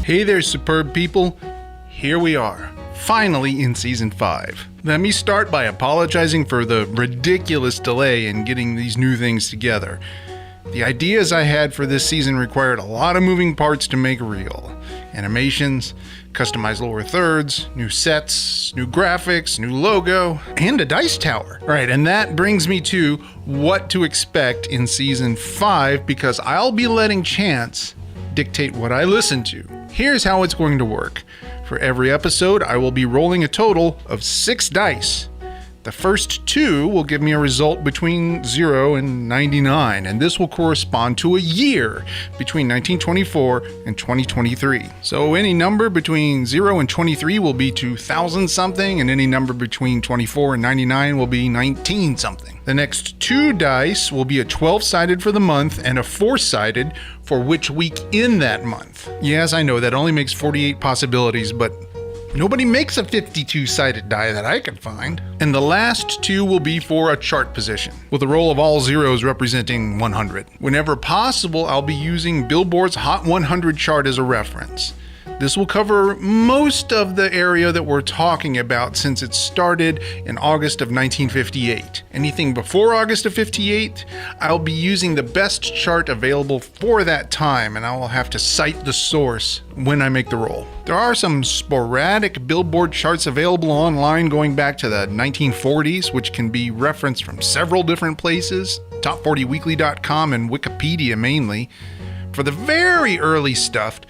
Hey there, superb people. Here we are, finally in Season 5. Let me start by apologizing for the ridiculous delay in getting these new things together. The ideas I had for this season required a lot of moving parts to make real. Animations, customized lower thirds, new sets, new graphics, new logo, and a dice tower. Right, and that brings me to what to expect in Season 5, because I'll be letting chance dictate what I listen to. Here's how it's going to work. For every episode, I will be rolling a total of 6 dice. The first 2 will give me a result between 0 and 99, and this will correspond to a year between 1924 and 2023. So any number between 0 and 23 will be 2000 something, and any number between 24 and 99 will be 19 something. The next 2 dice will be a 12-sided for the month and a 4-sided for which week in that month. Yes, I know that only makes 48 possibilities, but nobody makes a 52-sided die that I can find. And the last 2 will be for a chart position, with a roll of all zeros representing 100. Whenever possible, I'll be using Billboard's Hot 100 chart as a reference. This will cover most of the area that we're talking about since it started in August of 1958. Anything before August of 58, I'll be using the best chart available for that time, and I will have to cite the source when I make the roll. There are some sporadic Billboard charts available online going back to the 1940s, which can be referenced from several different places, top40weekly.com and Wikipedia mainly. For the very early stuff,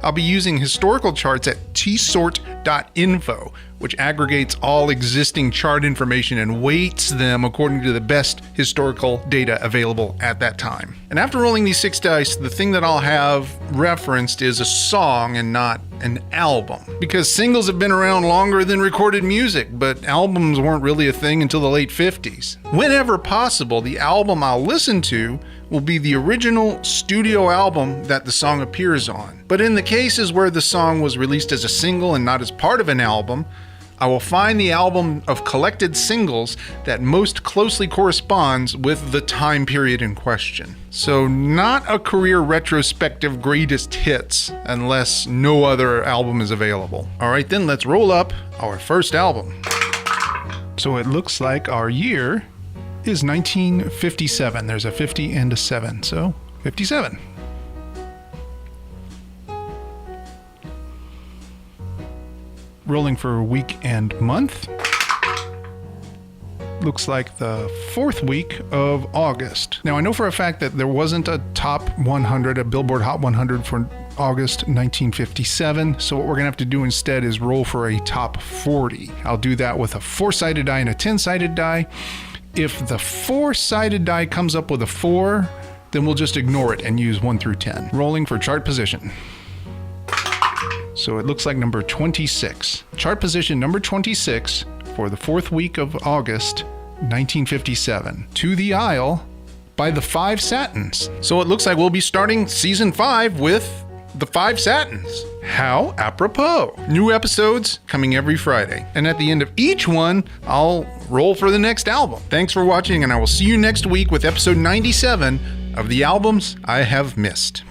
I'll be using historical charts at tsort.info, which aggregates all existing chart information and weights them according to the best historical data available at that time. And after rolling these 6 dice, the thing that I'll have referenced is a song and not an album, because singles have been around longer than recorded music, but albums weren't really a thing until the late 50s. Whenever possible, the album I'll listen to will be the original studio album that the song appears on. But in the cases where the song was released as a single and not as part of an album, I will find the album of collected singles that most closely corresponds with the time period in question. So not a career retrospective greatest hits unless no other album is available. All right, then let's roll up our first album. So it looks like our year is 1957. There's a 50 and a 7, so 57. Rolling for week and month. Looks like the 4th week of August. Now I know for a fact that there wasn't a top 100, a Billboard Hot 100 for August 1957, so what we're gonna have to do instead is roll for a top 40. I'll do that with a 4-sided die and a 10-sided die. If the 4-sided die comes up with a 4, then we'll just ignore it and use 1 through 10. Rolling for chart position. So it looks like number 26. Chart position number 26 for the 4th week of August, 1957. To the Aisle by the 5 Satins. So it looks like we'll be starting Season 5 with the 5 Satins. How apropos. New episodes coming every Friday. And at the end of each one, I'll roll for the next album. Thanks for watching, and I will see you next week with episode 97 of the albums I have missed.